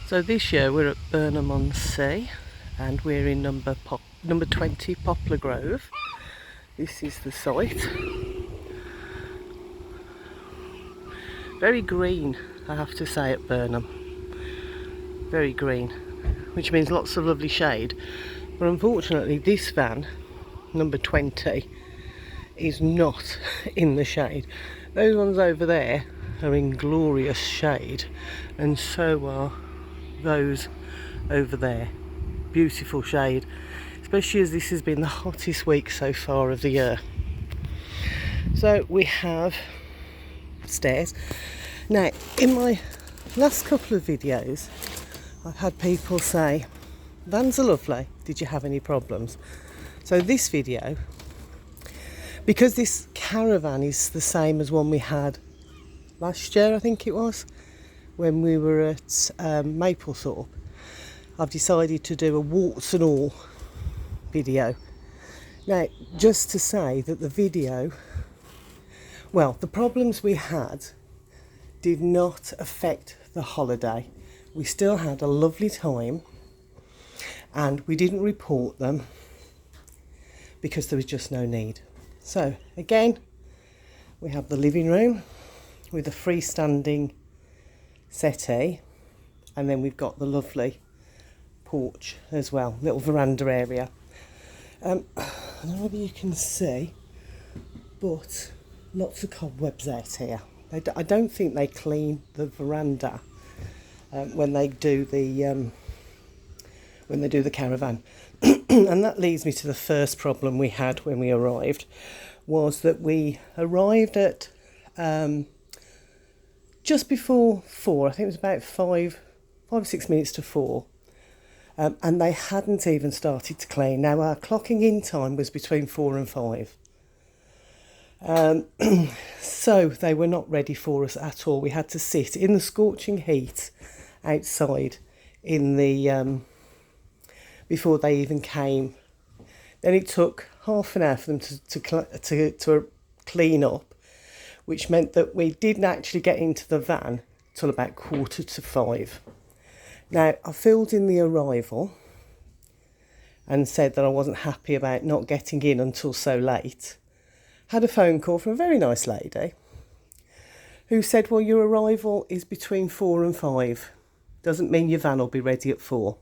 So this year we're at Burnham-on-Sea and we're in number 20 Poplar Grove. This is the site. Very green, I have to say, at Burnham. Very green, which means lots of lovely shade. But unfortunately this van, number 20, is not in the shade. Those ones over there are in glorious shade, and so are those over there. Beautiful shade, especially as this has been the hottest week so far of the year. So we have stairs. Now, in my last couple of videos I've had people say, vans are lovely, did you have any problems? So this video, because this caravan is the same as one we had last year, I think it was, when we were at Maplethorpe, I've decided to do a warts and all video. Now, just to say that the video, well, the problems we had did not affect the holiday. We still had a lovely time and we didn't report them because there was just no need. So again, we have the living room with a freestanding settee, and then we've got the lovely porch as well, little veranda area. I don't know whether you can see, but lots of cobwebs out here. I don't think they clean the veranda when they do the caravan. And that leads me to the first problem we had when we arrived, was that we arrived at just before 4. I think it was about 5 or 6 minutes to 4. And they hadn't even started to clean. Now, our clocking in time was between 4 and 5. So they were not ready for us at all. We had to sit in the scorching heat outside in the before they even came. Then it took half an hour for them to clean up, which meant that we didn't actually get into the van till about 4:45. Now, I filled in the arrival and said that I wasn't happy about not getting in until so late. Had a phone call from a very nice lady who said, well, your arrival is between 4 and 5. Doesn't mean your van will be ready at 4.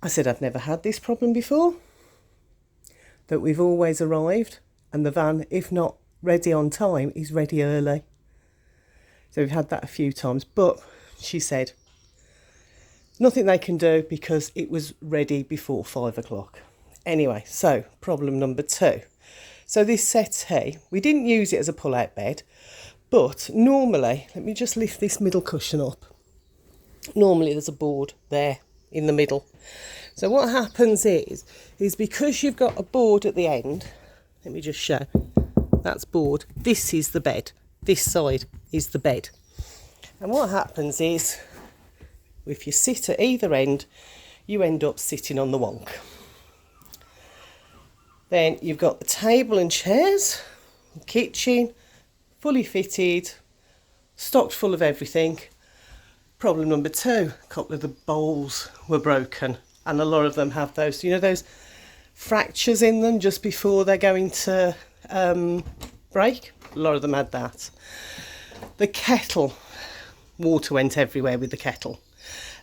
I said, I've never had this problem before, that we've always arrived and the van, if not ready on time, is ready early. So we've had that a few times, but she said nothing they can do because it was ready before 5 o'clock. Anyway, so problem number 2. So this settee, we didn't use it as a pull-out bed, but normally, let me just lift this middle cushion up. Normally there's a board there in the middle. So what happens is because you've got a board at the end, let me just show, that's board, this is the bed, this side is the bed. And what happens is, if you sit at either end, you end up sitting on the wonk. Then you've got the table and chairs, the kitchen, fully fitted, stocked full of everything. Problem number 2, a couple of the bowls were broken, and a lot of them have those, you know, those fractures in them just before they're going to break. A lot of them had that. The kettle, water went everywhere with the kettle.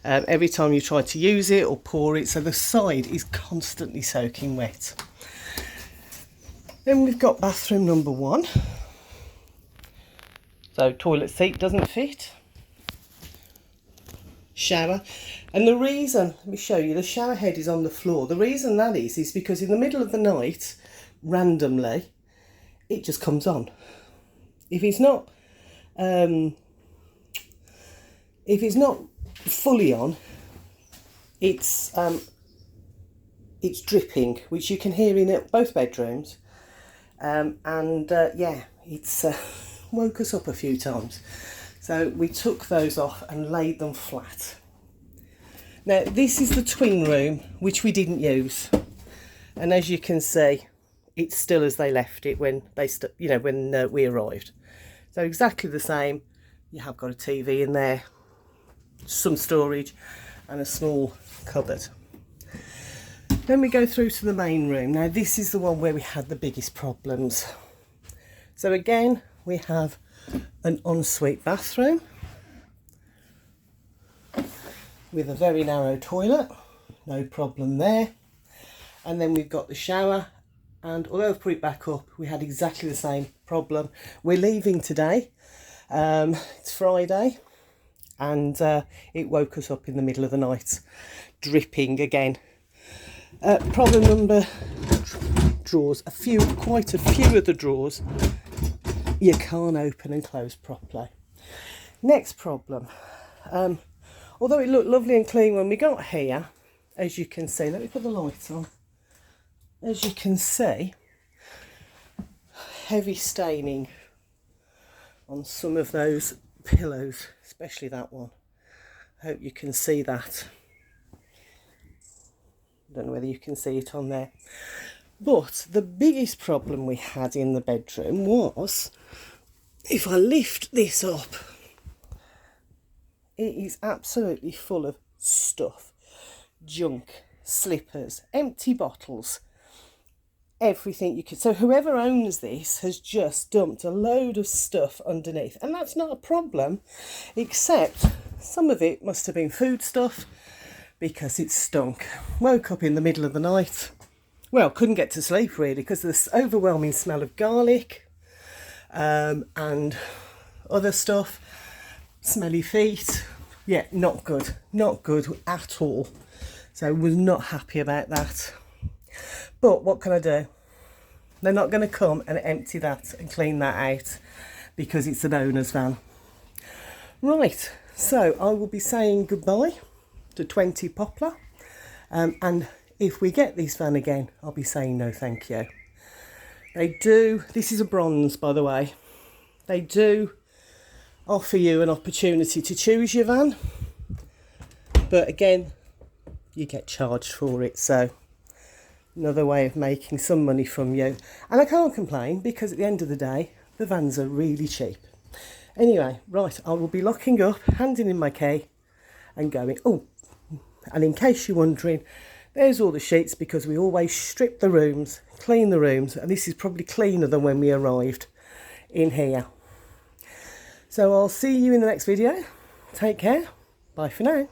Every time you try to use it or pour it, so the side is constantly soaking wet. Then we've got bathroom number 1. So toilet seat doesn't fit. Shower. And the reason, let me show you, the shower head is on the floor. The reason that is because in the middle of the night, randomly, it just comes on. If it's not fully on, it's dripping, which you can hear in both bedrooms. Yeah, it's woke us up a few times. So we took those off and laid them flat. Now this is the twin room, which we didn't use, and as you can see, it's still as they left it when we arrived. So exactly the same. You have got a TV in there, some storage and a small cupboard. Then we go through to the main room. Now this is the one where we had the biggest problems. So again, we have an ensuite bathroom with a very narrow toilet, no problem there. And then we've got the shower, and although I've put it back up, we had exactly the same problem. We're leaving today, it's Friday, and it woke us up in the middle of the night, dripping again. Problem number, drawers, quite a few of the drawers you can't open and close properly. Next problem, although it looked lovely and clean when we got here, as you can see, let me put the lights on. As you can see, heavy staining on some of those pillows, especially that one. I hope you can see that. I don't know whether you can see it on there. But the biggest problem we had in the bedroom was, if I lift this up, it is absolutely full of stuff. Junk, slippers, empty bottles, everything you could. So whoever owns this has just dumped a load of stuff underneath, and that's not a problem, except some of it must have been food stuff, because it stunk. Woke up in the middle of the night, well, couldn't get to sleep really because of this overwhelming smell of garlic and other stuff. Smelly feet. Yeah, not good at all. So I was not happy about that. But what can I do? They're not going to come and empty that and clean that out because it's an owner's van. Right, so I will be saying goodbye to 20 Poplar, and if we get this van again, I'll be saying no thank you. They do, this is a bronze by the way, they do offer you an opportunity to choose your van, but again, you get charged for it, so another way of making some money from you. And I can't complain because at the end of the day, the vans are really cheap. Anyway, right, I will be locking up, handing in my key and going. Oh, and in case you're wondering, there's all the sheets because we always strip the rooms, clean the rooms, and this is probably cleaner than when we arrived in here. So I'll see you in the next video. Take care. Bye for now.